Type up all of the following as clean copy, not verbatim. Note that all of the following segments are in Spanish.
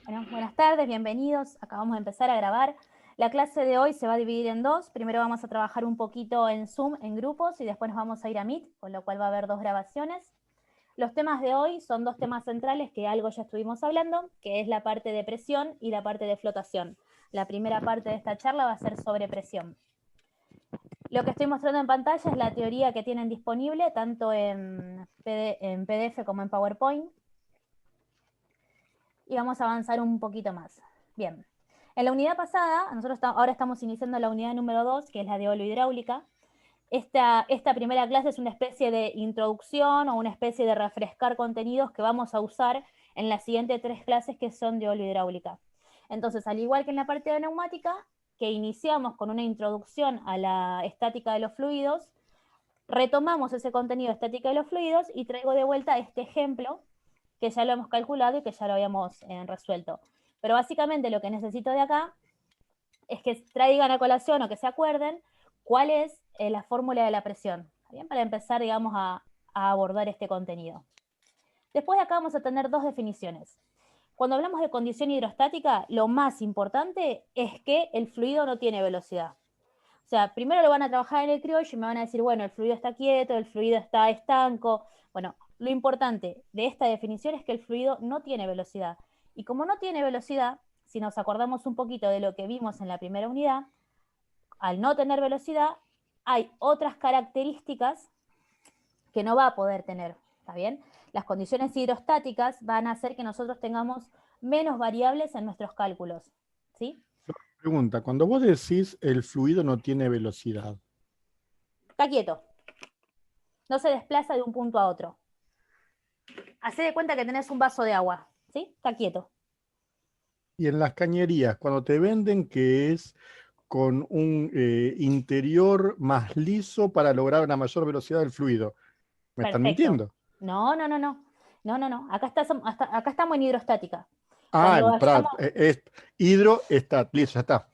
Bueno, buenas tardes, bienvenidos. Acabamos de empezar a grabar. La clase de hoy se va a dividir en dos. Primero vamos a trabajar un poquito en Zoom, en grupos, y después nos vamos a ir a Meet, con lo cual va a haber dos grabaciones. Los temas de hoy son dos temas centrales que algo ya estuvimos hablando, que es la parte de presión y la parte de flotación. La primera parte de esta charla va a ser sobre presión. Lo que estoy mostrando en pantalla es la teoría que tienen disponible, tanto en PDF como en PowerPoint. Y vamos a avanzar un poquito más. Bien, en la unidad pasada, nosotros ahora estamos iniciando la unidad número 2, que es la de olohidráulica. Esta primera clase es una especie de introducción o una especie de refrescar contenidos que vamos a usar en las siguientes 3 clases que son de olohidráulica. Entonces, al igual que en la parte de neumática, que iniciamos con una introducción a la estática de los fluidos, retomamos ese contenido de estática de los fluidos y traigo de vuelta este ejemplo que ya lo hemos calculado y que ya lo habíamos resuelto. Pero básicamente lo que necesito de acá es que traigan a colación o que se acuerden cuál es la fórmula de la presión, ¿bien? Para empezar, digamos, a abordar este contenido. Después de acá vamos a tener dos definiciones. Cuando hablamos de condición hidrostática, lo más importante es que el fluido no tiene velocidad. O sea, primero lo van a trabajar en el criollo y me van a decir, bueno, el fluido está quieto, el fluido está estanco. Bueno, lo importante de esta definición es que el fluido no tiene velocidad. Y como no tiene velocidad, si nos acordamos un poquito de lo que vimos en la primera unidad, al no tener velocidad, hay otras características que no va a poder tener, ¿está bien? Las condiciones hidrostáticas van a hacer que nosotros tengamos menos variables en nuestros cálculos, ¿sí? Pregunta, cuando vos decís el fluido no tiene velocidad, Está quieto, no se desplaza de un punto a otro. Hacé de cuenta que tenés un vaso de agua, ¿sí? Está quieto. y en las cañerías, cuando te venden que es con un interior más liso para lograr una mayor velocidad del fluido, ¿me están Perfecto. mintiendo? No, no, no, no. No, no, no. Acá estamos en hidrostática. Ah, Cuando vayamos, es hidro, está, listo, ya está.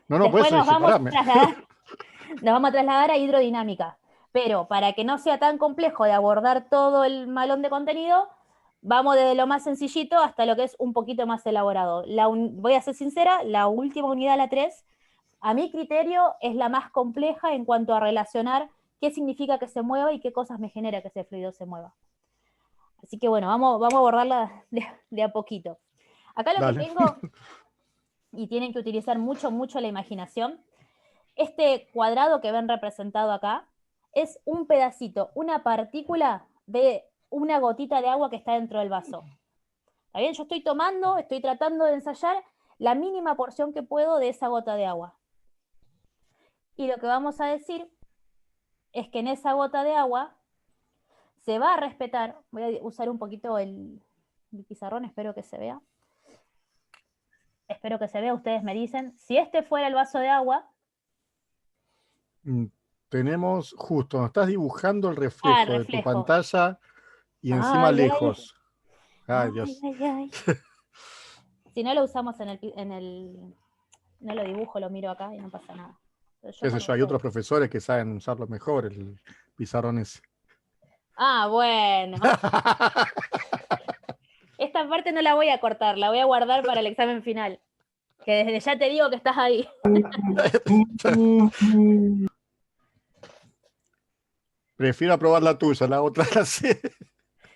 No, por después eso dije, parame. nos vamos a trasladar a hidrodinámica. Pero para que no sea tan complejo de abordar todo el malón de contenido, vamos desde lo más sencillito hasta lo que es un poquito más elaborado. Voy a ser sincera, la última unidad, la 3, a mi criterio es la más compleja en cuanto a relacionar qué significa que se mueva y qué cosas me genera que ese fluido se mueva. Así que bueno, vamos a abordarla de a poquito. Acá lo que Dale. tengo, y tienen que utilizar mucho, mucho la imaginación, este cuadrado que ven representado acá es un pedacito, una partícula de una gotita de agua que está dentro del vaso. ¿Está bien? Yo estoy tratando de ensayar la mínima porción que puedo de esa gota de agua. Y lo que vamos a decir es que en esa gota de agua se va a respetar, voy a usar un poquito el pizarrón, espero que se vea. Espero que se vea, ustedes me dicen. Si este fuera el vaso de agua. Mm, Tenemos justo, nos estás dibujando el El reflejo de tu reflejo. pantalla y encima Ay, ay, lejos. Ay, ay, Dios. ay, ay. Si no lo usamos no lo dibujo, lo miro acá y no pasa nada. Pero yo Qué sé con yo, hay otros ustedes. profesores que saben usarlo mejor, el pizarrón ese. Ah, bueno. Esta parte no la voy a cortar, la voy a guardar para el examen final. Que desde ya te digo que estás ahí. Prefiero aprobar la tuya, la otra la sé.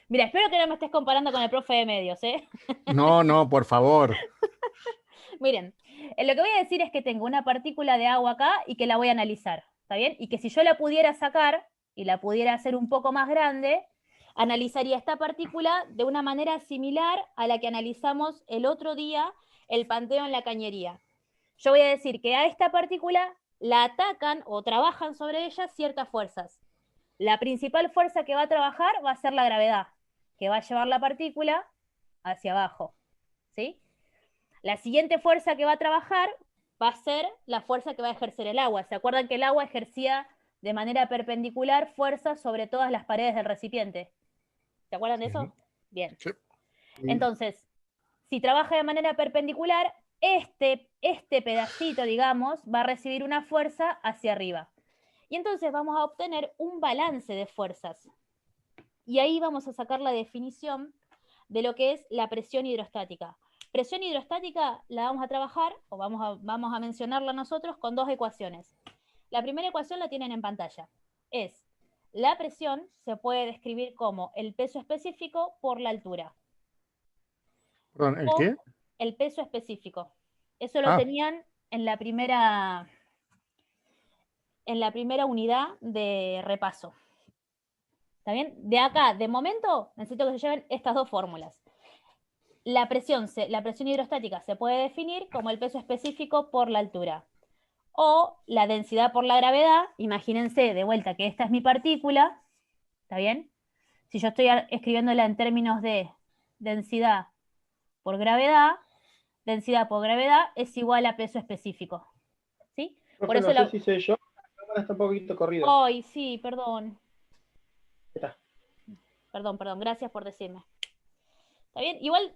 Mira, espero que no me estés comparando con el profe de medios, ¿eh? No, no, por favor. Miren, lo que voy a decir es que tengo una partícula de agua acá y que la voy a analizar, ¿está bien? Y que si yo la pudiera sacar y la pudiera hacer un poco más grande, analizaría esta partícula de una manera similar a la que analizamos el otro día el panteo en la cañería. Yo voy a decir que a esta partícula la atacan o trabajan sobre ella ciertas fuerzas. La principal fuerza que va a trabajar va a ser la gravedad, que va a llevar la partícula hacia abajo, ¿sí? La siguiente fuerza que va a trabajar va a ser la fuerza que va a ejercer el agua. ¿Se acuerdan que el agua ejercía de manera perpendicular fuerza sobre todas las paredes del recipiente? ¿Se acuerdan de Sí, eso? Bien. sí. Entonces, si trabaja de manera perpendicular, este pedacito, digamos, va a recibir una fuerza hacia arriba. Y entonces vamos a obtener un balance de fuerzas. Y ahí vamos a sacar la definición de lo que es la presión hidrostática. Presión hidrostática la vamos a trabajar, o vamos a mencionarla nosotros con dos ecuaciones. La primera ecuación la tienen en pantalla. Es la presión se puede describir como el peso específico por la altura. Perdón, ¿el O qué? el peso específico. Eso lo Ah, tenían en la primera unidad de repaso. ¿Está bien? De acá, de momento, necesito que se lleven estas dos fórmulas. La presión hidrostática se puede definir como el peso específico por la altura. O la densidad por la gravedad. Imagínense de vuelta que esta es mi partícula. ¿Está bien? Si yo estoy escribiéndola en términos de densidad por gravedad es igual a peso específico. ¿Sí? Por Profe, eso no sé si soy yo, la cámara está un poquito corrida. Ay, sí, perdón. Está. Perdón, gracias por decirme. ¿Está bien? Igual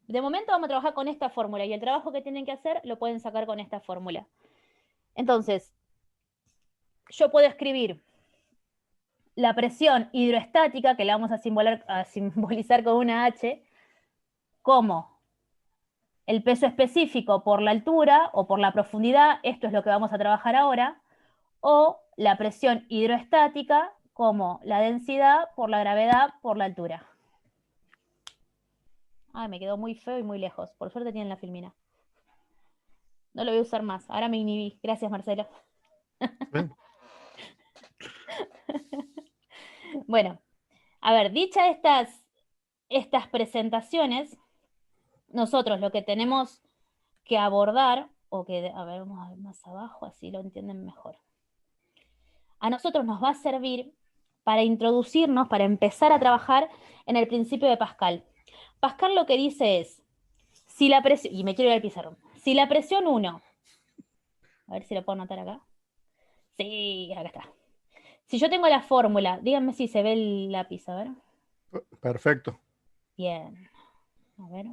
de momento vamos a trabajar con esta fórmula y el trabajo que tienen que hacer lo pueden sacar con esta fórmula. Entonces, yo puedo escribir la presión hidroestática, que la vamos a simbolizar con una H, como el peso específico por la altura o por la profundidad, esto es lo que vamos a trabajar ahora, o la presión hidroestática como la densidad por la gravedad por la altura. Ay, me quedó muy feo y muy lejos. Por suerte tienen la filmina. No lo voy a usar más. Ahora me inhibí. Gracias, Marcelo. Bueno, a ver, dichas estas presentaciones, nosotros lo que tenemos que abordar, a ver, vamos a ver más abajo, así lo entienden mejor. A nosotros nos va a servir para introducirnos, para empezar a trabajar en el principio de Pascal. Pascal lo que dice es, si la presión, y me quiero ir al pizarrón, si la presión 1, a ver si lo puedo anotar acá. Sí, acá está. Si yo tengo la fórmula, díganme si se ve el lápiz, a ver. perfecto. Bien. A ver.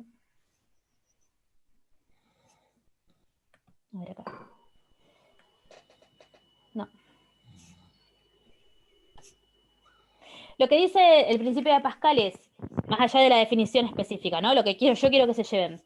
A ver acá. No. Lo que dice el principio de Pascal es, más allá de la definición específica, ¿no? Lo que yo quiero que se lleven.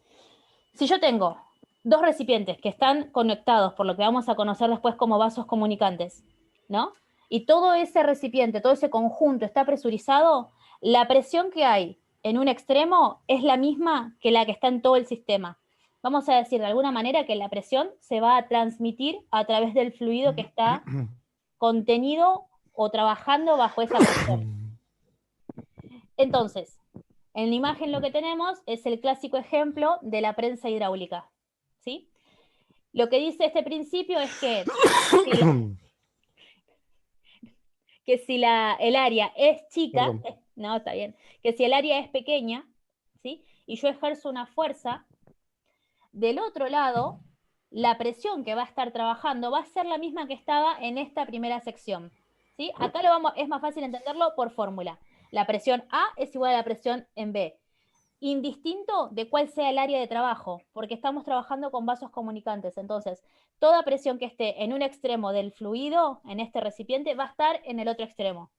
Si yo tengo dos recipientes que están conectados, por lo que vamos a conocer después como vasos comunicantes, ¿no? Y todo ese recipiente, todo ese conjunto está presurizado, la presión que hay en un extremo es la misma que la que está en todo el sistema. Vamos a decir de alguna manera que la presión se va a transmitir a través del fluido que está contenido o trabajando bajo esa presión. Entonces, en la imagen lo que tenemos es el clásico ejemplo de la prensa hidráulica, ¿sí? Lo que dice este principio es que si el área es chica, no, está bien, que si el área es pequeña, ¿sí? Y yo ejerzo una fuerza, del otro lado, la presión que va a estar trabajando va a ser la misma que estaba en esta primera sección, ¿sí? Acá es más fácil entenderlo por fórmula. La presión A es igual a la presión en B, indistinto de cuál sea el área de trabajo, porque estamos trabajando con vasos comunicantes. Entonces, toda presión que esté en un extremo del fluido, en este recipiente, va a estar en el otro extremo.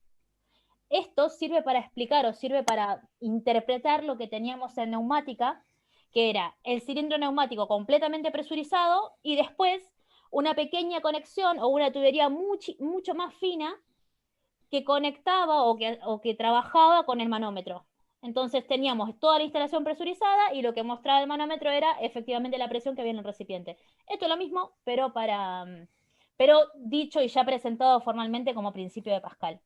Esto sirve para explicar o sirve para interpretar lo que teníamos en neumática, que era el cilindro neumático completamente presurizado y después una pequeña conexión o una tubería mucho más fina que conectaba o que trabajaba con el manómetro. Entonces teníamos toda la instalación presurizada y lo que mostraba el manómetro era efectivamente la presión que había en el recipiente. Esto es lo mismo, pero dicho y ya presentado formalmente como principio de Pascal.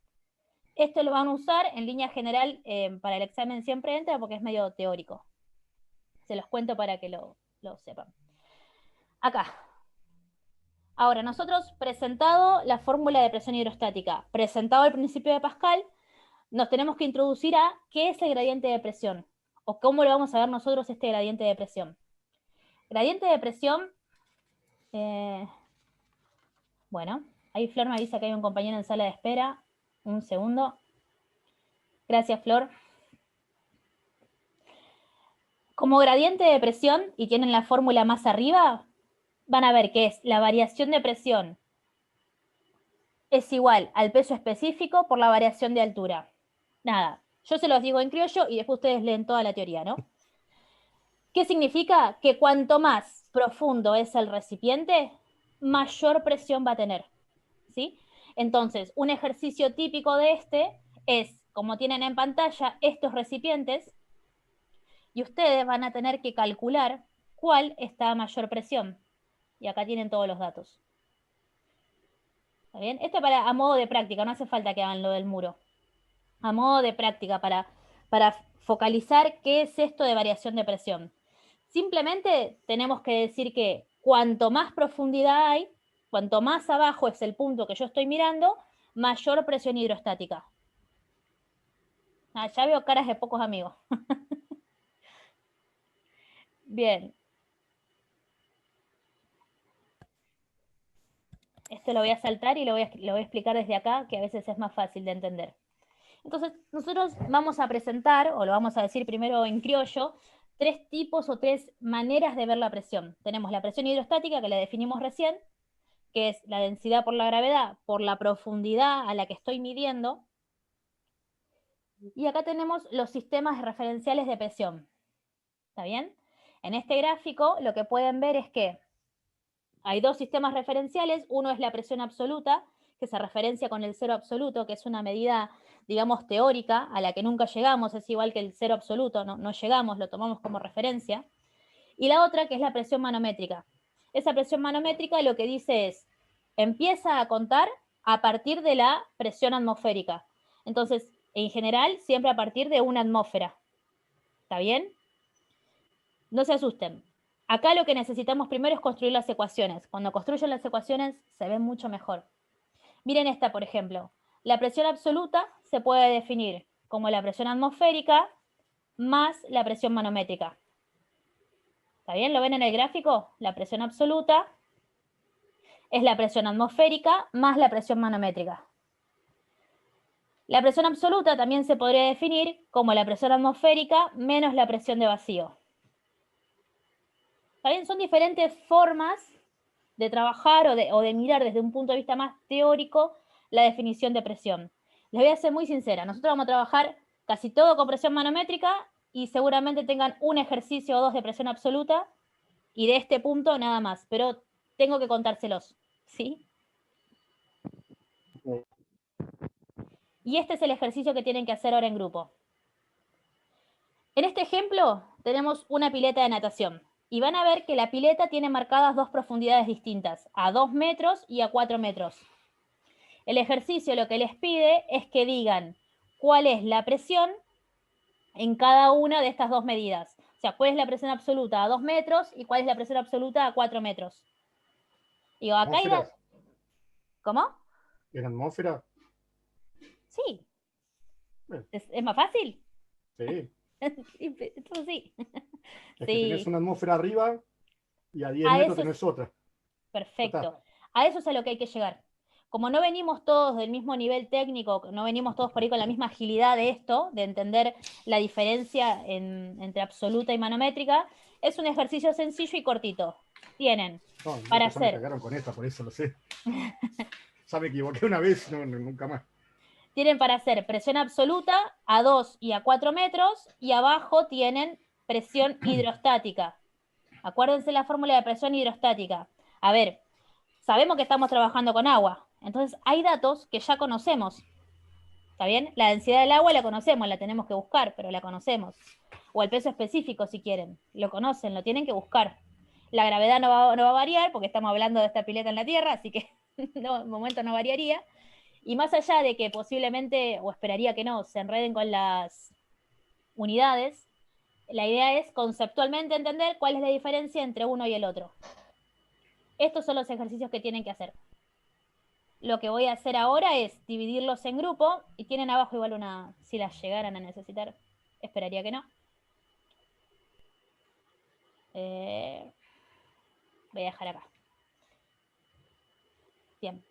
Esto lo van a usar en línea general para el examen siempre entra porque es medio teórico. Se los cuento para que lo sepan. Acá. Ahora, nosotros presentado la fórmula de presión hidrostática, presentado el principio de Pascal, nos tenemos que introducir a qué es el gradiente de presión o cómo lo vamos a ver nosotros este gradiente de presión. Gradiente de presión, bueno, ahí Flor me avisa que hay un compañero en sala de espera. Un segundo. Gracias, Flor. Como gradiente de presión, y tienen la fórmula más arriba, van a ver que es la variación de presión es igual al peso específico por la variación de altura. Nada, yo se los digo en criollo y después ustedes leen toda la teoría, ¿no? ¿Qué significa? Que cuanto más profundo es el recipiente, mayor presión va a tener, ¿sí? Entonces, un ejercicio típico de este es, como tienen en pantalla, estos recipientes, y ustedes van a tener que calcular cuál está a mayor presión. Y acá tienen todos los datos. ¿Está bien? Esto a modo de práctica, no hace falta que hagan lo del muro. A modo de práctica, para focalizar qué es esto de variación de presión. Simplemente tenemos que decir que cuanto más profundidad hay, cuanto más abajo es el punto que yo estoy mirando, mayor presión hidrostática. Ya veo caras de pocos amigos. Bien. Esto lo voy a saltar y lo voy a explicar desde acá, que a veces es más fácil de entender. Entonces, nosotros vamos a presentar, o lo vamos a decir primero en criollo, 3 tipos o 3 maneras de ver la presión. Tenemos la presión hidrostática, que la definimos recién, que es la densidad por la gravedad, por la profundidad a la que estoy midiendo. Y acá tenemos los sistemas referenciales de presión. ¿Está bien? En este gráfico lo que pueden ver es que hay 2 sistemas referenciales. Uno es la presión absoluta, que se referencia con el cero absoluto, que es una medida, digamos, teórica, a la que nunca llegamos, es igual que el cero absoluto, no llegamos, lo tomamos como referencia. Y la otra, que es la presión manométrica. Esa presión manométrica lo que dice es, empieza a contar a partir de la presión atmosférica. Entonces, en general, siempre a partir de una atmósfera. ¿Está bien? No se asusten. Acá lo que necesitamos primero es construir las ecuaciones. Cuando construyen las ecuaciones se ven mucho mejor. Miren esta, por ejemplo. La presión absoluta se puede definir como la presión atmosférica más la presión manométrica. ¿Está bien? ¿Lo ven en el gráfico? La presión absoluta es la presión atmosférica más la presión manométrica. La presión absoluta también se podría definir como la presión atmosférica menos la presión de vacío. ¿Está bien? Son diferentes formas de trabajar o de mirar desde un punto de vista más teórico la definición de presión. Les voy a ser muy sincera, nosotros vamos a trabajar casi todo con presión manométrica y seguramente tengan un ejercicio o 2 de presión absoluta y de este punto nada más, pero tengo que contárselos, ¿sí? Y este es el ejercicio que tienen que hacer ahora en grupo. En este ejemplo tenemos una pileta de natación y van a ver que la pileta tiene marcadas 2 profundidades distintas, a 2 metros y a 4 metros. El ejercicio lo que les pide es que digan cuál es la presión en cada una de estas 2 medidas. O sea, cuál es la presión absoluta a 2 metros y cuál es la presión absoluta a 4 metros. Digo, acá hay... ¿Cómo? ¿En atmósfera? Sí. ¿Es más fácil? Sí. Entonces sí. Es que tenés una atmósfera arriba y a 10 metros tenés otra. Perfecto. A eso es a lo que hay que llegar. Como no venimos todos del mismo nivel técnico, no venimos todos por ahí con la misma agilidad de esto, de entender la diferencia entre absoluta y manométrica, es un ejercicio sencillo y cortito. Tienen para hacer... Me cagaron con esta, por eso lo sé. Ya me equivoqué una vez, nunca más. Tienen para hacer presión absoluta a 2 y a 4 metros y abajo tienen presión hidrostática. Acuérdense la fórmula de presión hidrostática. A ver, sabemos que estamos trabajando con agua, entonces hay datos que ya conocemos. ¿Está bien? La densidad del agua la conocemos, la tenemos que buscar, pero la conocemos. O el peso específico, si quieren. Lo conocen, lo tienen que buscar. La gravedad no va a variar, porque estamos hablando de esta pileta en la Tierra, así que de momento no variaría. Y más allá de que posiblemente, o esperaría que no, se enreden con las unidades, la idea es conceptualmente entender cuál es la diferencia entre uno y el otro. Estos son los ejercicios que tienen que hacer. Lo que voy a hacer ahora es dividirlos en grupo y tienen abajo igual una, si las llegaran a necesitar, esperaría que no. Voy a dejar acá. Bien.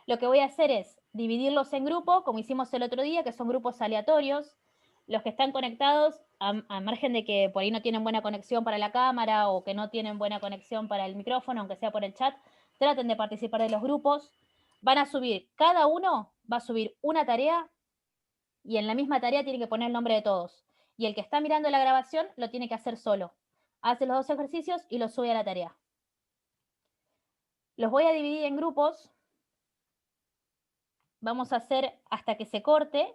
Lo que voy a hacer es dividirlos en grupo, como hicimos el otro día, que son grupos aleatorios. Los que están conectados, a margen de que por ahí no tienen buena conexión para la cámara o que no tienen buena conexión para el micrófono, aunque sea por el chat, traten de participar de los grupos. Van a subir, cada uno va a subir una tarea y en la misma tarea tiene que poner el nombre de todos. Y el que está mirando la grabación lo tiene que hacer solo. hace los 2 ejercicios y los sube a la tarea. Los voy a dividir en grupos. Vamos a hacer hasta que se corte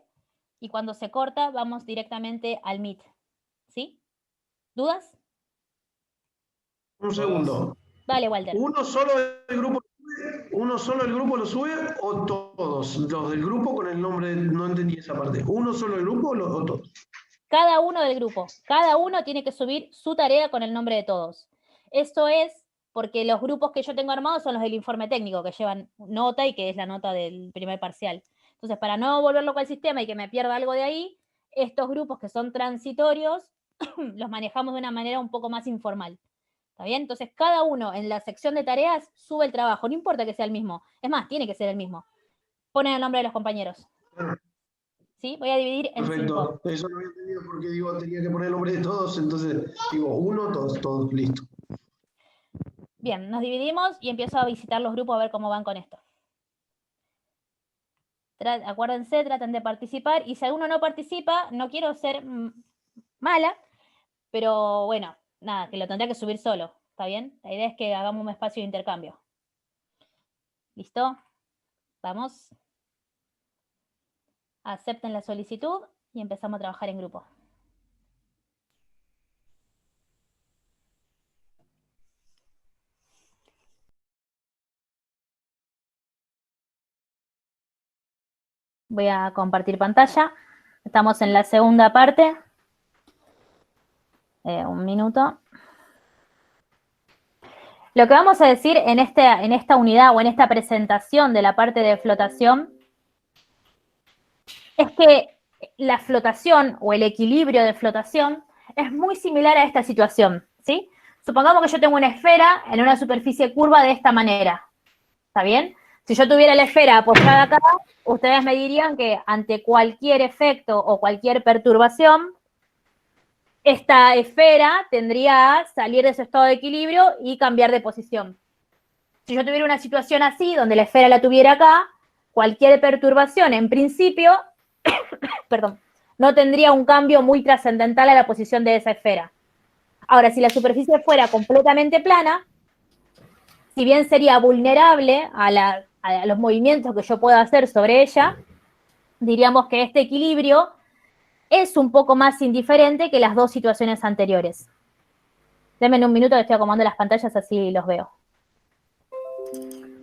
y cuando se corta vamos directamente al Meet. ¿Sí? ¿Dudas? Un segundo. Dale, Walter. ¿Uno solo el grupo lo sube o todos? Los del grupo con el nombre, no entendí esa parte. ¿Uno solo el grupo o todos? Cada uno del grupo. Cada uno tiene que subir su tarea con el nombre de todos. Esto es porque los grupos que yo tengo armados son los del informe técnico, que llevan nota y que es la nota del primer parcial. Entonces, para no volver loco al sistema y que me pierda algo de ahí, estos grupos que son transitorios los manejamos de una manera un poco más informal. ¿Está bien? Entonces, cada uno en la sección de tareas sube el trabajo, no importa que sea el mismo. Es más, tiene que ser el mismo. Ponen el nombre de los compañeros. ¿Sí? Voy a dividir en 5. Perfecto. Eso no había entendido porque digo, tenía que poner el nombre de todos, entonces digo, uno, todos, listo. Bien, nos dividimos y empiezo a visitar los grupos a ver cómo van con esto. Acuérdense, traten de participar y si alguno no participa, no quiero ser mala, pero bueno, nada, que lo tendré que subir solo, ¿está bien? La idea es que hagamos un espacio de intercambio. ¿Listo? Vamos. Acepten la solicitud y empezamos a trabajar en grupo. Voy a compartir pantalla. Estamos en la segunda parte. Un minuto. Lo que vamos a decir en esta unidad o en esta presentación de la parte de flotación es que la flotación o el equilibrio de flotación es muy similar a esta situación, ¿sí? Supongamos que yo tengo una esfera en una superficie curva de esta manera. ¿Está bien? Si yo tuviera la esfera apoyada acá, ustedes me dirían que ante cualquier efecto o cualquier perturbación, esta esfera tendría a salir de su estado de equilibrio y cambiar de posición. Si yo tuviera una situación así, donde la esfera la tuviera acá, cualquier perturbación, en principio, perdón, no tendría un cambio muy trascendental a la posición de esa esfera. Ahora, si la superficie fuera completamente plana, si bien sería vulnerable a los movimientos que yo pueda hacer sobre ella, diríamos que este equilibrio es un poco más indiferente que las dos situaciones anteriores. Denme un minuto que estoy acomodando las pantallas, así los veo.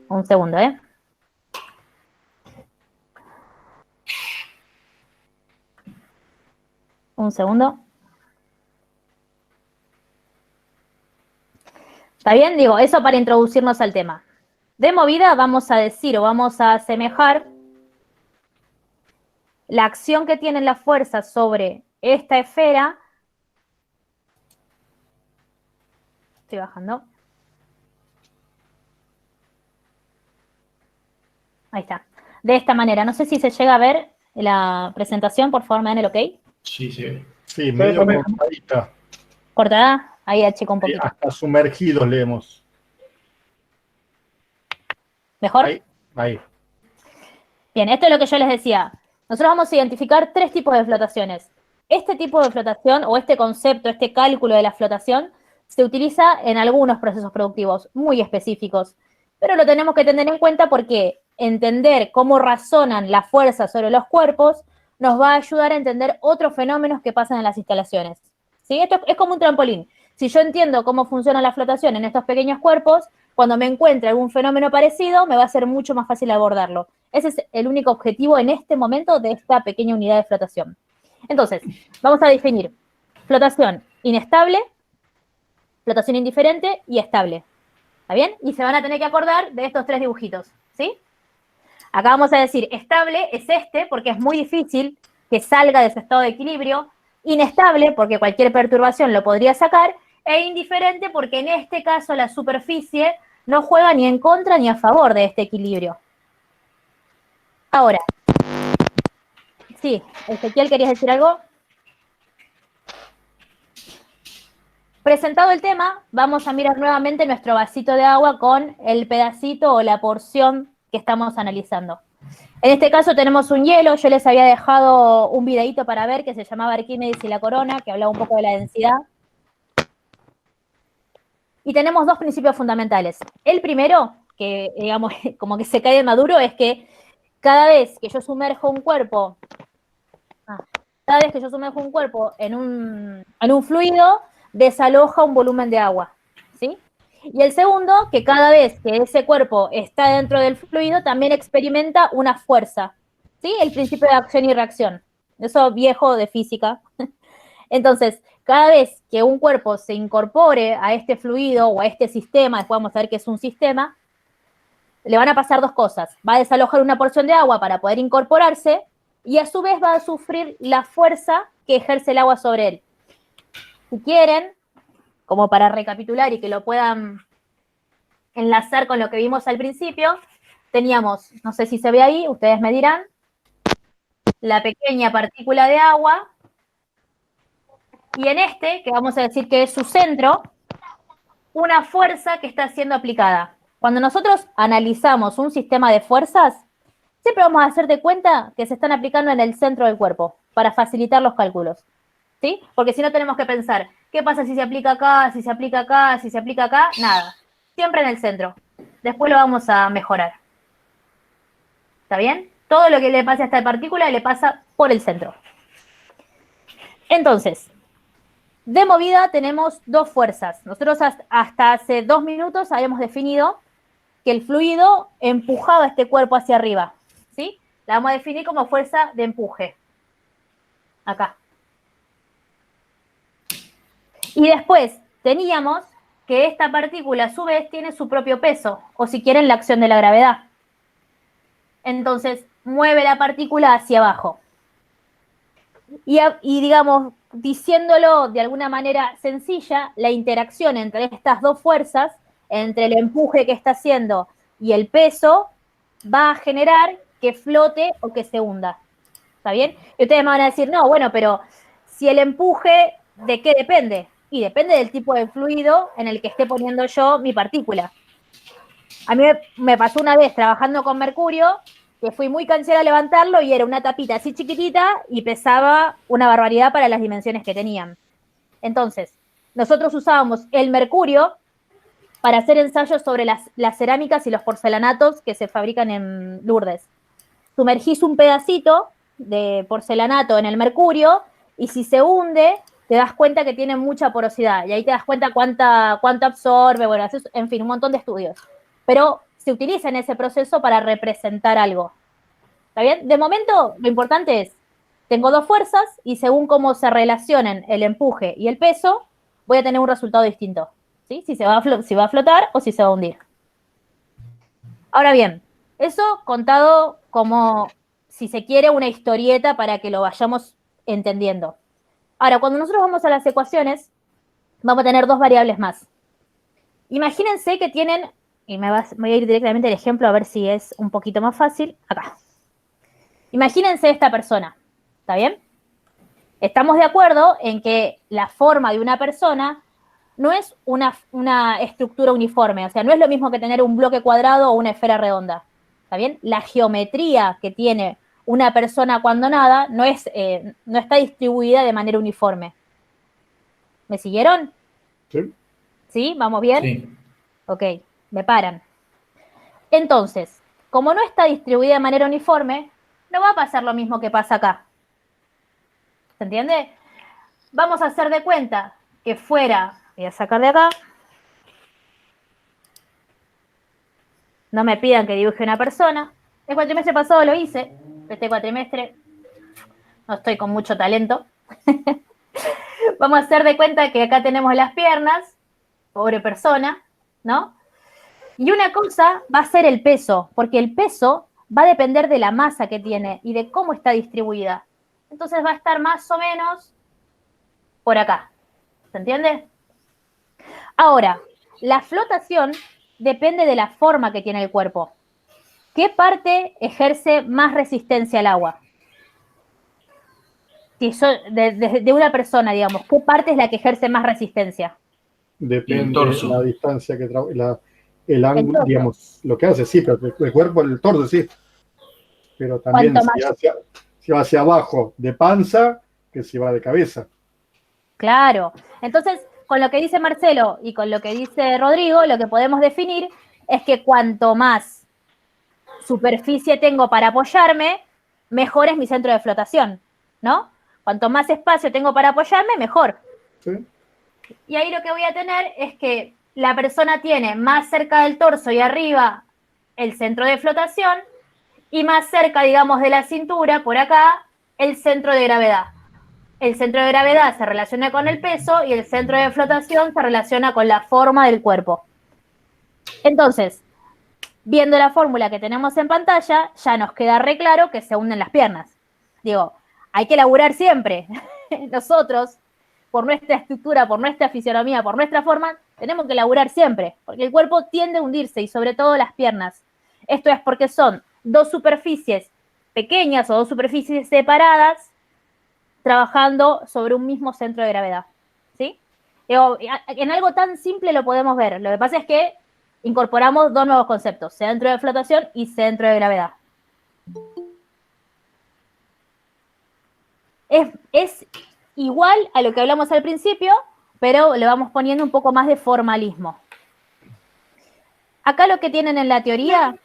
Un segundo, ¿eh? Un segundo. ¿Está bien? Digo, eso para introducirnos al tema. De movida vamos a decir o vamos a asemejar la acción que tienen las fuerzas sobre esta esfera. Estoy bajando. Ahí está. De esta manera. No sé si se llega a ver la presentación. Por favor, me dan el ok. Sí, sí. Sí, medio cortadita. ¿Cortada? Ahí achico un poquito. Hasta sumergidos leemos. ¿Mejor? Ahí. Bien, esto es lo que yo les decía. Nosotros vamos a identificar 3 tipos de flotaciones. Este tipo de flotación o este concepto, este cálculo de la flotación, se utiliza en algunos procesos productivos muy específicos, pero lo tenemos que tener en cuenta porque entender cómo razonan las fuerzas sobre los cuerpos nos va a ayudar a entender otros fenómenos que pasan en las instalaciones. ¿Sí? Esto es como un trampolín. Si yo entiendo cómo funciona la flotación en estos pequeños cuerpos, cuando me encuentre algún fenómeno parecido, me va a ser mucho más fácil abordarlo. Ese es el único objetivo en este momento de esta pequeña unidad de flotación. Entonces, vamos a definir flotación inestable, flotación indiferente y estable. ¿Está bien? Y se van a tener que acordar de estos 3 dibujitos, ¿sí? Acá vamos a decir, estable es este, porque es muy difícil que salga de su estado de equilibrio, inestable, porque cualquier perturbación lo podría sacar, e indiferente, porque en este caso la superficie no juega ni en contra ni a favor de este equilibrio. Ahora, sí, Ezequiel, ¿querías decir algo? Presentado el tema, vamos a mirar nuevamente nuestro vasito de agua con el pedacito o la porción que estamos analizando. En este caso tenemos un hielo. Yo les había dejado un videíto para ver que se llamaba Arquímedes y la corona, que hablaba un poco de la densidad. Y tenemos dos principios fundamentales. El primero, que digamos como que se cae de maduro, es que cada vez que yo sumerjo un cuerpo, en un fluido, desaloja un volumen de agua, ¿sí? Y el segundo, que cada vez que ese cuerpo está dentro del fluido, también experimenta una fuerza, ¿sí? El principio de acción y reacción. Eso viejo de física. Entonces, cada vez que un cuerpo se incorpore a este fluido o a este sistema, después vamos a ver que es un sistema, le van a pasar dos cosas. Va a desalojar una porción de agua para poder incorporarse y a su vez va a sufrir la fuerza que ejerce el agua sobre él. Si quieren, como para recapitular y que lo puedan enlazar con lo que vimos al principio, teníamos, no sé si se ve ahí, ustedes me dirán, la pequeña partícula de agua, y en este, que vamos a decir que es su centro, una fuerza que está siendo aplicada. Cuando nosotros analizamos un sistema de fuerzas, siempre vamos a hacer de cuenta que se están aplicando en el centro del cuerpo, para facilitar los cálculos, ¿sí? Porque si no tenemos que pensar, ¿qué pasa si se aplica acá, si se aplica acá, si se aplica acá? Nada, siempre en el centro. Después lo vamos a mejorar. ¿Está bien? Todo lo que le pase a esta partícula le pasa por el centro. Entonces, de movida tenemos dos fuerzas. Nosotros hasta hace 2 minutos habíamos definido que el fluido empujaba este cuerpo hacia arriba, ¿sí? La vamos a definir como fuerza de empuje. Acá. Y después teníamos que esta partícula a su vez tiene su propio peso, o si quieren la acción de la gravedad. Entonces mueve la partícula hacia abajo. Y digamos, diciéndolo de alguna manera sencilla, la interacción entre estas dos fuerzas, entre el empuje que está haciendo y el peso, va a generar que flote o que se hunda. ¿Está bien? Y ustedes me van a decir, no, bueno, pero si el empuje, ¿de qué depende? Y depende del tipo de fluido en el que esté poniendo yo mi partícula. A mí me pasó una vez trabajando con mercurio, que fui muy cansera a levantarlo y era una tapita así chiquitita y pesaba una barbaridad para las dimensiones que tenían. Entonces, nosotros usábamos el mercurio para hacer ensayos sobre las cerámicas y los porcelanatos que se fabrican en Lourdes. Sumergís un pedacito de porcelanato en el mercurio y si se hunde, te das cuenta que tiene mucha porosidad y ahí te das cuenta cuánto absorbe, bueno, en fin, un montón de estudios. Pero se utiliza en ese proceso para representar algo. ¿Está bien? De momento, lo importante es, tengo dos fuerzas y según cómo se relacionen el empuje y el peso, voy a tener un resultado distinto. ¿Sí? Si va a flotar o si se va a hundir. Ahora bien, eso contado como, si se quiere, una historieta para que lo vayamos entendiendo. Ahora, cuando nosotros vamos a las ecuaciones, vamos a tener dos variables más. Imagínense que tienen, y voy a ir directamente al ejemplo a ver si es un poquito más fácil. Acá. Imagínense esta persona, ¿está bien? Estamos de acuerdo en que la forma de una persona no es una estructura uniforme, o sea, no es lo mismo que tener un bloque cuadrado o una esfera redonda, ¿está bien? La geometría que tiene una persona cuando nada no está distribuida de manera uniforme. ¿Me siguieron? Sí. ¿Sí? ¿Vamos bien? Sí. Ok, me paran. Entonces, como no está distribuida de manera uniforme, no va a pasar lo mismo que pasa acá. ¿Se entiende? Vamos a hacer de cuenta que fuera, voy a sacar de acá, no me pidan que dibuje una persona. El cuatrimestre pasado lo hice, este cuatrimestre no estoy con mucho talento. Vamos a hacer de cuenta que acá tenemos las piernas, pobre persona, ¿no? Y una cosa va a ser el peso, porque el peso va a depender de la masa que tiene y de cómo está distribuida. Entonces va a estar más o menos por acá. ¿Se entiende? Ahora, la flotación depende de la forma que tiene el cuerpo. ¿Qué parte ejerce más resistencia al agua? Si de una persona, digamos, ¿qué parte es la que ejerce más resistencia? Depende de la distancia que el ángulo, digamos, lo que hace, sí, pero el cuerpo, el torso, sí. Pero también si va hacia abajo de panza, que si va de cabeza. Claro. Entonces, con lo que dice Marcelo y con lo que dice Rodrigo, lo que podemos definir es que cuanto más superficie tengo para apoyarme, mejor es mi centro de flotación, ¿no? Cuanto más espacio tengo para apoyarme, mejor. Sí. Y ahí lo que voy a tener es que la persona tiene más cerca del torso y arriba el centro de flotación y más cerca, digamos, de la cintura, por acá, el centro de gravedad. El centro de gravedad se relaciona con el peso y el centro de flotación se relaciona con la forma del cuerpo. Entonces, viendo la fórmula que tenemos en pantalla, ya nos queda re claro que se unen las piernas. Digo, hay que laburar siempre. Nosotros, por nuestra estructura, por nuestra fisionomía, por nuestra forma, tenemos que laburar siempre, porque el cuerpo tiende a hundirse y sobre todo las piernas. Esto es porque son dos superficies pequeñas o dos superficies separadas trabajando sobre un mismo centro de gravedad. ¿Sí? En algo tan simple lo podemos ver. Lo que pasa es que incorporamos dos nuevos conceptos, centro de flotación y centro de gravedad. Es igual a lo que hablamos al principio, pero le vamos poniendo un poco más de formalismo. Acá lo que tienen en la teoría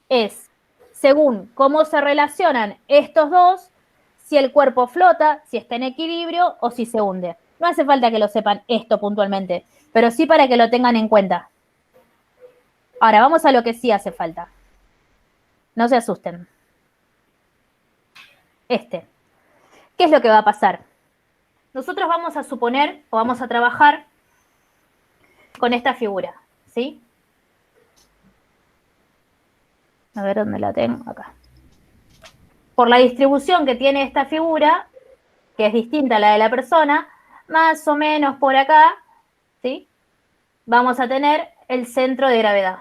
es, según cómo se relacionan estos dos, si el cuerpo flota, si está en equilibrio o si se hunde. No hace falta que lo sepan esto puntualmente, pero sí para que lo tengan en cuenta. Ahora, vamos a lo que sí hace falta. No se asusten. ¿Qué es lo que va a pasar? Nosotros vamos a suponer o vamos a trabajar con esta figura, ¿sí? A ver dónde la tengo, acá. Por la distribución que tiene esta figura, que es distinta a la de la persona, más o menos por acá, ¿sí? Vamos a tener el centro de gravedad.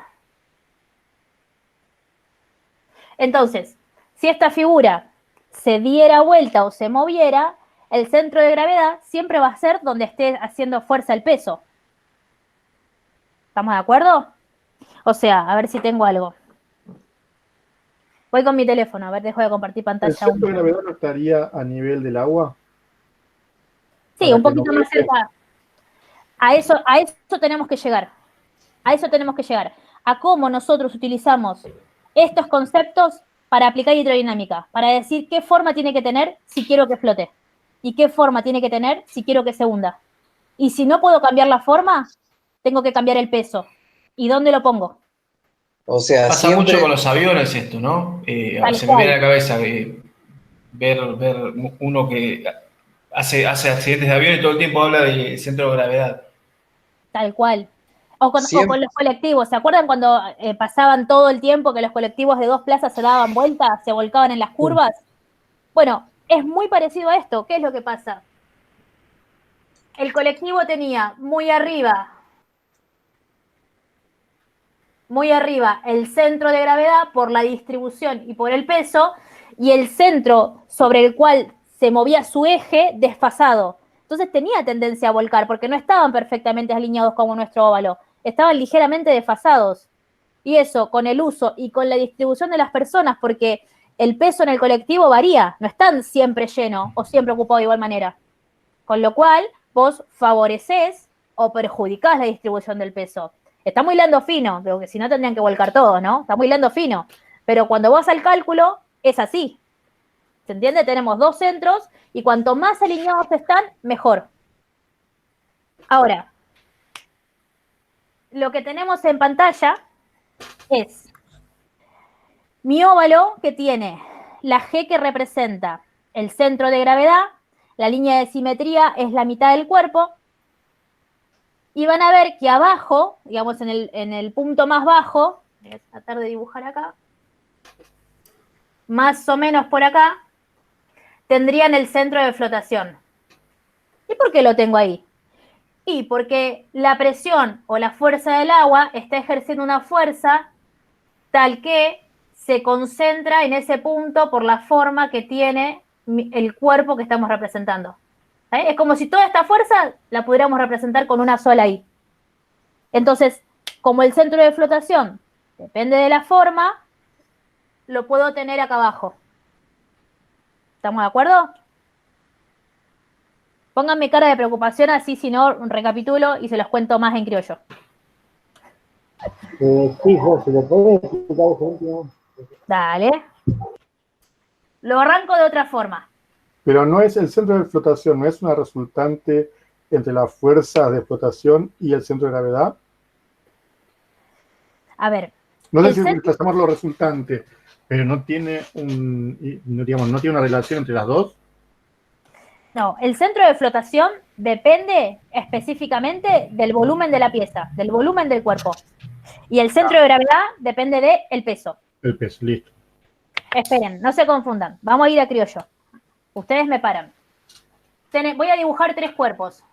Entonces, si esta figura se diera vuelta o se moviera, el centro de gravedad siempre va a ser donde esté haciendo fuerza el peso. ¿Estamos de acuerdo? O sea, a ver si tengo algo. Voy con mi teléfono, a ver, dejo de compartir pantalla. ¿El centro de gravedad no estaría a nivel del agua? Sí, un poquito más cerca. A eso tenemos que llegar. A eso tenemos que llegar. A cómo nosotros utilizamos estos conceptos para aplicar hidrodinámica, para decir qué forma tiene que tener si quiero que flote y qué forma tiene que tener si quiero que se hunda. Y si no puedo cambiar la forma, tengo que cambiar el peso. ¿Y dónde lo pongo? O sea, Pasa siempre... mucho con los aviones esto, ¿no? Se me viene a la cabeza ver uno que hace accidentes de avión y todo el tiempo habla de centro de gravedad. Tal cual. O con los colectivos. ¿Se acuerdan cuando pasaban todo el tiempo que los colectivos de dos plazas se daban vueltas, se volcaban en las curvas? Bueno, es muy parecido a esto. ¿Qué es lo que pasa? El colectivo tenía muy arriba el centro de gravedad por la distribución y por el peso, y el centro sobre el cual se movía su eje desfasado. Entonces tenía tendencia a volcar porque no estaban perfectamente alineados como nuestro óvalo, estaban ligeramente desfasados. Y eso con el uso y con la distribución de las personas, porque el peso en el colectivo varía, no están siempre llenos o siempre ocupados de igual manera. Con lo cual, vos favorecés o perjudicás la distribución del peso. Está muy hilando fino, porque si no tendrían que volcar todo, ¿no? Está muy hilando fino. Pero cuando vas al cálculo, es así. ¿Se entiende? Tenemos dos centros y cuanto más alineados están, mejor. Ahora, lo que tenemos en pantalla es mi óvalo que tiene la G que representa el centro de gravedad, la línea de simetría es la mitad del cuerpo, y van a ver que abajo, digamos en el punto más bajo, voy a tratar de dibujar acá, más o menos por acá, tendrían el centro de flotación. ¿Y por qué lo tengo ahí? Y porque la presión o la fuerza del agua está ejerciendo una fuerza tal que se concentra en ese punto por la forma que tiene el cuerpo que estamos representando. Es como si toda esta fuerza la pudiéramos representar con una sola I. Entonces, como el centro de flotación depende de la forma, lo puedo tener acá abajo. ¿Estamos de acuerdo? Pónganme cara de preocupación, así si no, recapitulo y se los cuento más en criollo. Sí, vos, si lo podés explicar ese último. Dale. Lo arranco de otra forma. Pero no es el centro de flotación, no es una resultante entre las fuerzas de flotación y el centro de gravedad. A ver. No sé si llamarlo resultante, pero no tiene no tiene una relación entre las dos. No, el centro de flotación depende específicamente del volumen de la pieza, del volumen del cuerpo. Y el centro de gravedad depende del peso. El peso, listo. Esperen, no se confundan. Vamos a ir a criollo. Ustedes me paran. Voy a dibujar 3 cuerpos.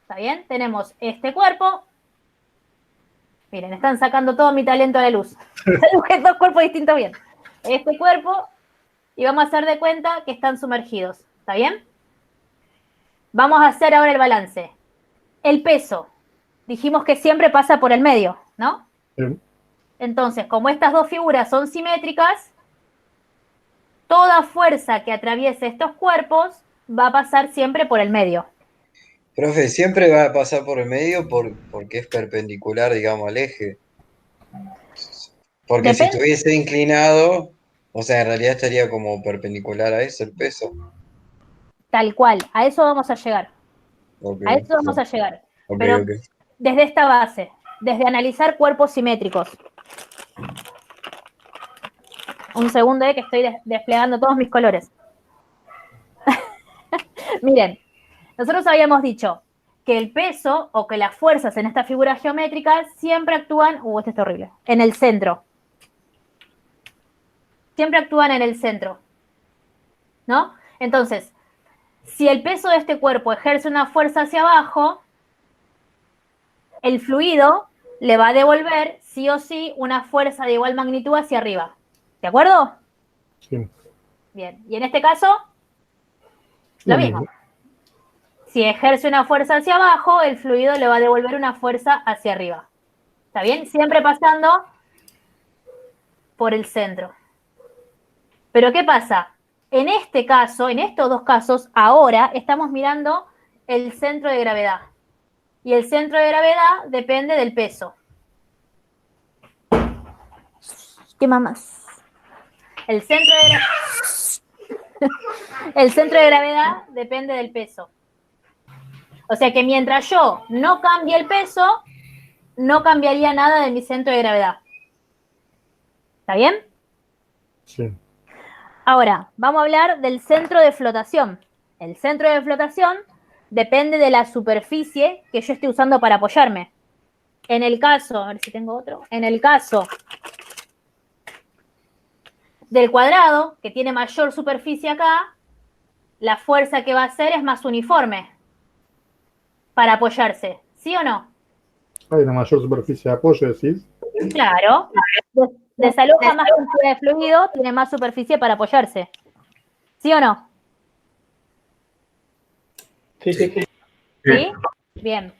¿Está bien? Tenemos este cuerpo. Miren, están sacando todo mi talento a la luz. Dibujé 2 cuerpos distintos bien. Este cuerpo, y vamos a hacer de cuenta que están sumergidos. ¿Está bien? Vamos a hacer ahora el balance. El peso. Dijimos que siempre pasa por el medio, ¿no? Sí. Entonces, como estas 2 figuras son simétricas, toda fuerza que atraviese estos cuerpos va a pasar siempre por el medio. Profe, siempre va a pasar por el medio porque es perpendicular, digamos, al eje. Porque si estuviese inclinado, o sea, en realidad estaría como perpendicular a eso el peso. Tal cual, a eso vamos a llegar. Okay. A eso vamos a llegar. Okay, pero okay. Desde esta base, desde analizar cuerpos simétricos. Un segundo, que estoy desplegando todos mis colores. Miren, nosotros habíamos dicho que el peso o que las fuerzas en esta figura geométrica siempre actúan, este está horrible, en el centro. Siempre actúan en el centro, ¿no? Entonces, si el peso de este cuerpo ejerce una fuerza hacia abajo, el fluido le va a devolver, sí o sí, una fuerza de igual magnitud hacia arriba. ¿De acuerdo? Sí. Bien. Y en este caso, lo mismo. Si ejerce una fuerza hacia abajo, el fluido le va a devolver una fuerza hacia arriba. ¿Está bien? Siempre pasando por el centro. Pero ¿qué pasa? En este caso, en estos 2 casos, ahora estamos mirando el centro de gravedad. Y el centro de gravedad depende del peso. ¿Qué mamás? El centro de gravedad depende del peso. O sea que mientras yo no cambie el peso, no cambiaría nada de mi centro de gravedad. ¿Está bien? Sí. Ahora, vamos a hablar del centro de flotación. El centro de flotación depende de la superficie que yo esté usando para apoyarme. En el caso, a ver si tengo otro. En el caso del cuadrado, que tiene mayor superficie acá, la fuerza que va a hacer es más uniforme para apoyarse. ¿Sí o no? Hay una mayor superficie de apoyo, decís. Claro. Desaloja más cantidad de fluido, tiene más superficie para apoyarse. ¿Sí o no? Sí. ¿Sí? Bien.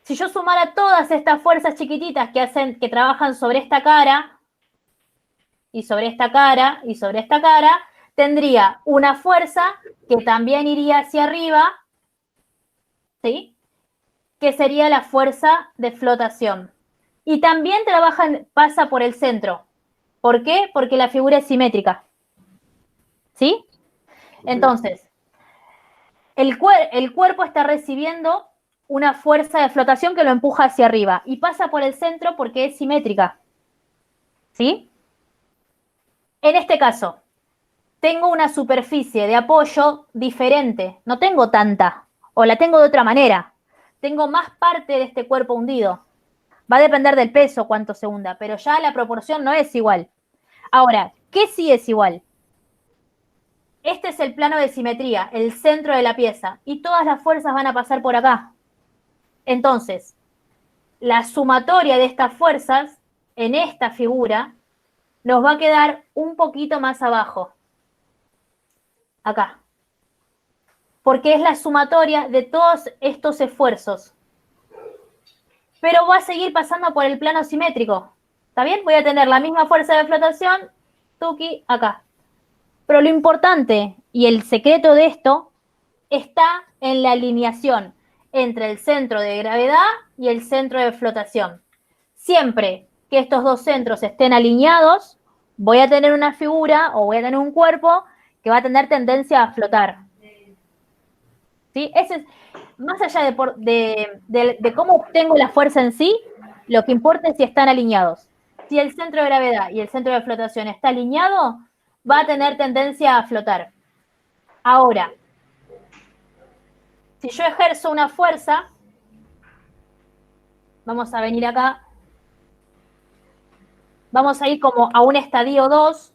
Si yo sumara todas estas fuerzas chiquititas que trabajan sobre esta cara, y sobre esta cara, y sobre esta cara, tendría una fuerza que también iría hacia arriba, ¿sí? Que sería la fuerza de flotación. Y también pasa por el centro. ¿Por qué? Porque la figura es simétrica. ¿Sí? Entonces, el cuerpo está recibiendo una fuerza de flotación que lo empuja hacia arriba y pasa por el centro porque es simétrica. ¿Sí? En este caso, tengo una superficie de apoyo diferente. No tengo tanta, o la tengo de otra manera. Tengo más parte de este cuerpo hundido. Va a depender del peso cuánto se hunda, pero ya la proporción no es igual. Ahora, ¿qué sí es igual? Este es el plano de simetría, el centro de la pieza, y todas las fuerzas van a pasar por acá. Entonces, la sumatoria de estas fuerzas en esta figura nos va a quedar un poquito más abajo. Acá. Porque es la sumatoria de todos estos esfuerzos. Pero va a seguir pasando por el plano simétrico. ¿Está bien? Voy a tener la misma fuerza de flotación, tuki, acá. Pero lo importante y el secreto de esto está en la alineación entre el centro de gravedad y el centro de flotación. Siempre que estos dos centros estén alineados, voy a tener una figura o voy a tener un cuerpo que va a tener tendencia a flotar. ¿Sí? Ese es, más allá de cómo obtengo la fuerza en sí, lo que importa es si están alineados. Si el centro de gravedad y el centro de flotación está alineado, va a tener tendencia a flotar. Ahora, si yo ejerzo una fuerza, vamos a venir acá, vamos a ir como a un estadio 2,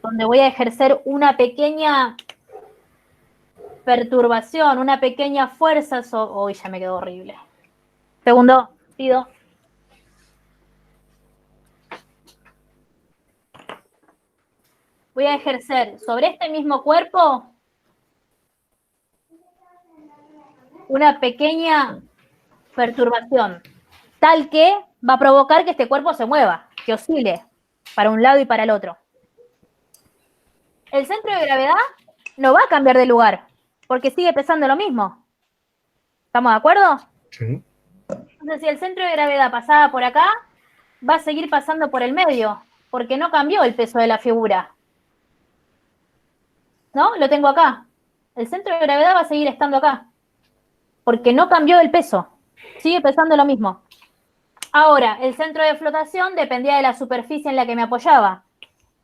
donde voy a ejercer una pequeña perturbación, una pequeña fuerza. Uy, ya me quedó horrible. Segundo, pido. Voy a ejercer sobre este mismo cuerpo una pequeña perturbación, tal que va a provocar que este cuerpo se mueva, que oscile para un lado y para el otro. El centro de gravedad no va a cambiar de lugar, porque sigue pesando lo mismo. ¿Estamos de acuerdo? Sí. Entonces, si el centro de gravedad pasaba por acá, va a seguir pasando por el medio, porque no cambió el peso de la figura. ¿No? Lo tengo acá. El centro de gravedad va a seguir estando acá, porque no cambió el peso. Sigue pesando lo mismo. Ahora, el centro de flotación dependía de la superficie en la que me apoyaba.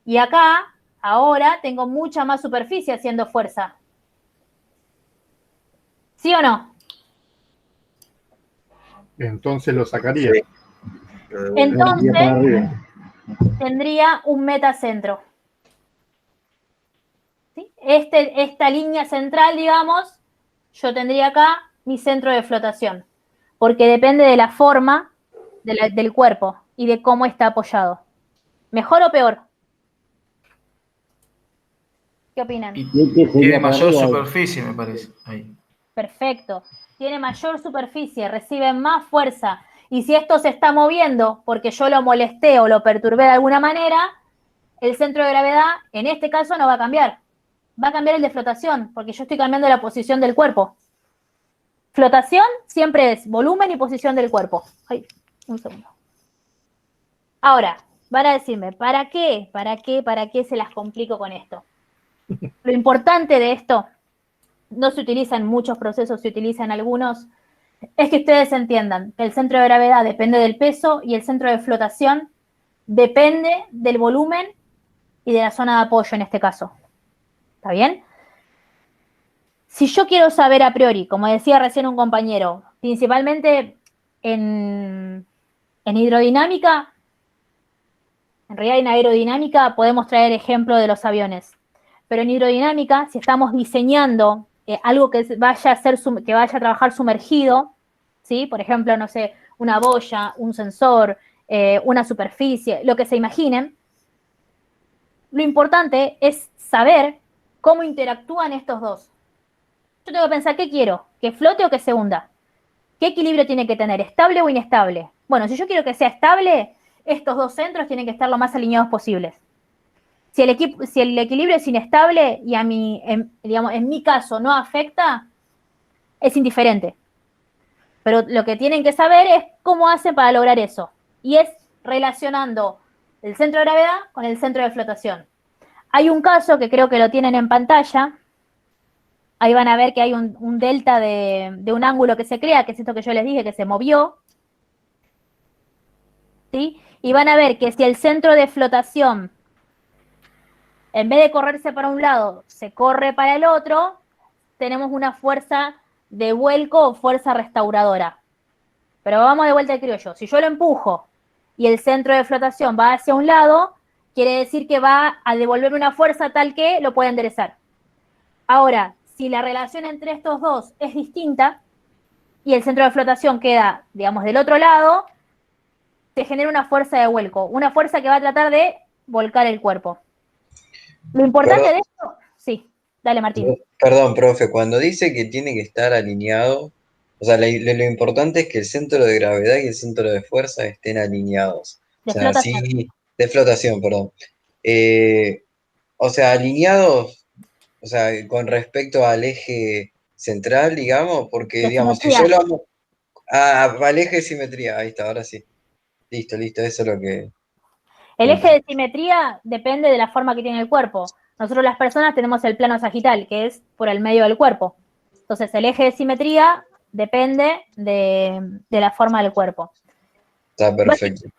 Y acá, ahora, tengo mucha más superficie haciendo fuerza. ¿Sí o no? Entonces lo sacaría. Sí. Entonces, Para arriba. tendría un metacentro. ¿Sí? Esta línea central, digamos, yo tendría acá mi centro de flotación, porque depende de la forma del cuerpo y de cómo está apoyado. ¿Mejor o peor? ¿Qué opinan? Y ¿Y qué sería tiene para mayor arriba? superficie, me parece. Ahí. Perfecto. Tiene mayor superficie, recibe más fuerza. Y si esto se está moviendo porque yo lo molesté o lo perturbé de alguna manera, el centro de gravedad, en este caso, no va a cambiar. Va a cambiar el de flotación, porque yo estoy cambiando la posición del cuerpo. Flotación siempre es volumen y posición del cuerpo. Ay, un segundo. Ahora, van a decirme, ¿para qué? ¿Para qué se las complico con esto? Lo importante de esto, no se utiliza en muchos procesos, se utiliza en algunos, es que ustedes entiendan que el centro de gravedad depende del peso y el centro de flotación depende del volumen y de la zona de apoyo en este caso. ¿Está bien? Si yo quiero saber a priori, como decía recién un compañero, principalmente en hidrodinámica, en realidad en aerodinámica podemos traer ejemplo de los aviones, pero en hidrodinámica, si estamos diseñando algo que vaya a trabajar sumergido, ¿sí? Por ejemplo, no sé, una boya, un sensor, una superficie, lo que se imaginen, lo importante es saber cómo interactúan estos dos. Yo tengo que pensar, ¿qué quiero? ¿Que flote o que se hunda? ¿Qué equilibrio tiene que tener? ¿Estable o inestable? Bueno, si yo quiero que sea estable, estos dos centros tienen que estar lo más alineados posibles. Si el equilibrio es inestable y en mi caso no afecta, es indiferente. Pero lo que tienen que saber es cómo hacen para lograr eso. Y es relacionando el centro de gravedad con el centro de flotación. Hay un caso que creo que lo tienen en pantalla. Ahí van a ver que hay un delta de un ángulo que se crea, que es esto que yo les dije, que se movió. ¿Sí? Y van a ver que si el centro de flotación, en vez de correrse para un lado, se corre para el otro, tenemos una fuerza de vuelco o fuerza restauradora. Pero vamos de vuelta al criollo. Si yo lo empujo y el centro de flotación va hacia un lado, quiere decir que va a devolverme una fuerza tal que lo puede enderezar. Ahora, si la relación entre estos dos es distinta y el centro de flotación queda, digamos, del otro lado, se genera una fuerza de vuelco, una fuerza que va a tratar de volcar el cuerpo. Lo importante de esto, sí, dale Martín. Perdón, profe, cuando dice que tiene que estar alineado, o sea, lo importante es que el centro de gravedad y el centro de fuerza estén alineados. De O sea, flotación. sí, de flotación, perdón. O sea, alineados O sea, con respecto al eje central, digamos, porque, De digamos, si simetría. yo lo amo al eje de simetría, ahí está, ahora sí. Listo, eso es lo que... El eje de simetría depende de la forma que tiene el cuerpo. Nosotros las personas tenemos el plano sagital, que es por el medio del cuerpo. Entonces, el eje de simetría depende de la forma del cuerpo. Está perfecto.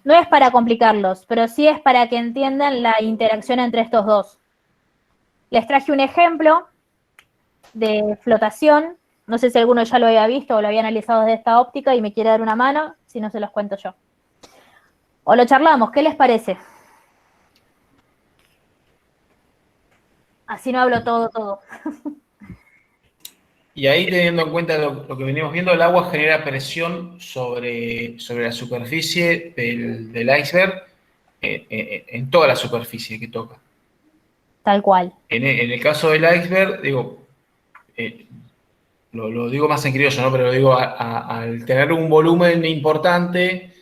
No es para complicarlos, pero sí es para que entiendan la interacción entre estos dos. Les traje un ejemplo de flotación. No sé si alguno ya lo había visto o lo había analizado desde esta óptica y me quiere dar una mano, si no se los cuento yo. O lo charlamos, ¿qué les parece? Así no hablo todo. Y ahí, teniendo en cuenta lo que venimos viendo, el agua genera presión sobre la superficie del iceberg, en toda la superficie que toca. Tal cual. En el caso del iceberg, digo, lo digo más en criollo, ¿no? Pero lo digo, al tener un volumen importante,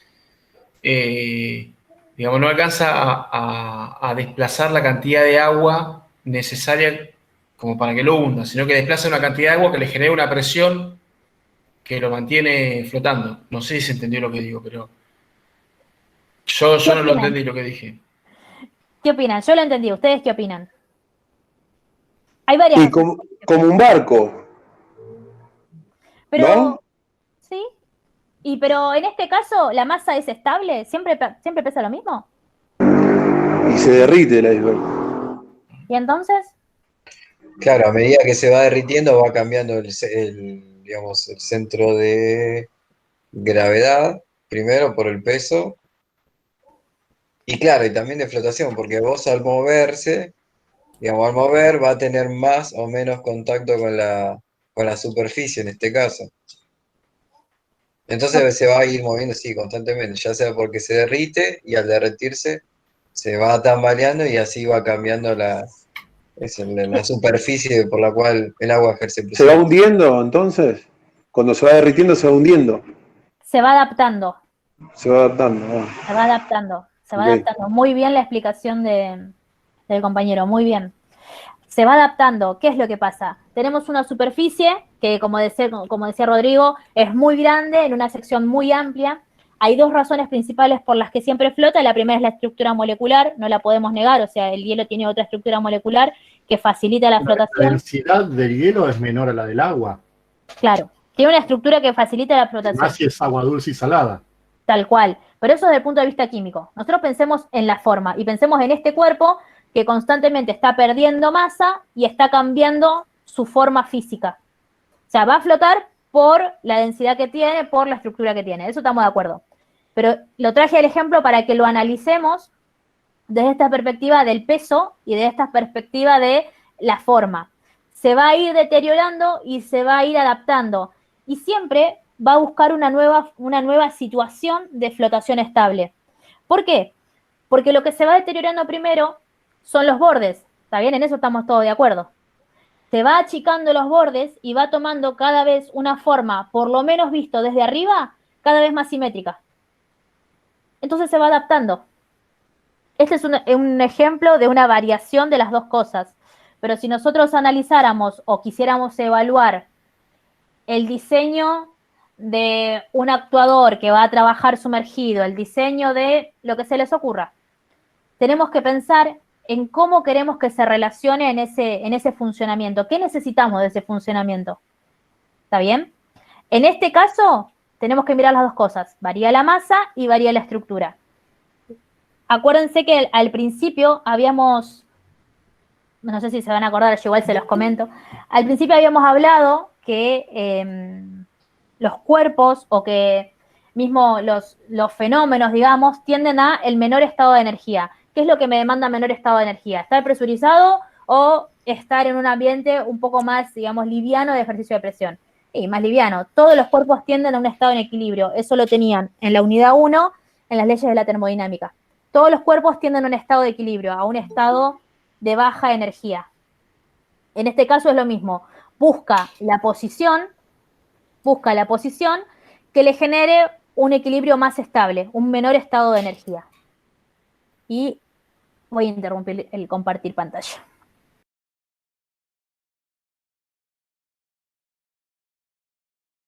digamos, no alcanza a desplazar la cantidad de agua necesaria como para que lo hunda, sino que desplaza una cantidad de agua que le genera una presión que lo mantiene flotando. No sé si se entendió lo que digo, pero yo no lo entendí lo que dije. ¿Qué opinan? Yo lo entendí. ¿Ustedes qué opinan? Hay varias. Y como un barco. Pero, ¿no? sí. Pero en este caso, ¿la masa es estable? ¿Siempre pesa lo mismo? Y se derrite el iceberg. ¿Y entonces? Claro, a medida que se va derritiendo va cambiando digamos, el centro de gravedad, primero por el peso, y claro, y también de flotación, porque vos al moverse, digamos, al mover va a tener más o menos contacto con la superficie en este caso. Entonces se va a ir moviendo, sí, constantemente, ya sea porque se derrite y al derretirse se va tambaleando y así va cambiando la superficie por la cual el agua ejerce ¿Se presión. va hundiendo entonces? Cuando se va derritiendo se va hundiendo. Se va adaptando. Se va adaptando. Se va adaptando. Se va adaptando. Muy bien la explicación del compañero, muy bien. Se va adaptando. ¿Qué es lo que pasa? Tenemos una superficie que, como decía Rodrigo, es muy grande, en una sección muy amplia. Hay dos razones principales por las que siempre flota. La primera es la estructura molecular, no la podemos negar, o sea, el hielo tiene otra estructura molecular que facilita la flotación. La densidad del hielo es menor a la del agua. Claro, tiene una estructura que facilita la flotación. Más si es agua dulce y salada. Tal cual, pero eso desde el punto de vista químico. Nosotros pensemos en la forma y pensemos en este cuerpo que constantemente está perdiendo masa y está cambiando su forma física. O sea, va a flotar por la densidad que tiene, por la estructura que tiene. Eso estamos de acuerdo. Pero lo traje el ejemplo para que lo analicemos desde esta perspectiva del peso y de esta perspectiva de la forma. Se va a ir deteriorando y se va a ir adaptando. Y siempre va a buscar una nueva situación de flotación estable. ¿Por qué? Porque lo que se va deteriorando primero son los bordes. ¿Está bien? En eso estamos todos de acuerdo. Se va achicando los bordes y va tomando cada vez una forma, por lo menos visto desde arriba, cada vez más simétrica. Entonces se va adaptando. Este es un ejemplo de una variación de las dos cosas. Pero si nosotros analizáramos o quisiéramos evaluar el diseño de un actuador que va a trabajar sumergido, el diseño de lo que se les ocurra, tenemos que pensar en cómo queremos que se relacione en ese funcionamiento. ¿Qué necesitamos de ese funcionamiento? ¿Está bien? En este caso, tenemos que mirar las dos cosas. Varía la masa y varía la estructura. Acuérdense que al principio habíamos, no sé si se van a acordar, yo igual se los comento, al principio habíamos hablado que los cuerpos o que mismo los fenómenos, digamos, tienden a el menor estado de energía. ¿Qué es lo que me demanda menor estado de energía? ¿Estar presurizado o estar en un ambiente un poco más, digamos, liviano de ejercicio de presión? Y más liviano. Todos los cuerpos tienden a un estado en equilibrio. Eso lo tenían en la unidad 1, en las leyes de la termodinámica. Todos los cuerpos tienden a un estado de equilibrio, a un estado de baja energía. En este caso es lo mismo. Busca la posición que le genere un equilibrio más estable, un menor estado de energía. Y voy a interrumpir el compartir pantalla.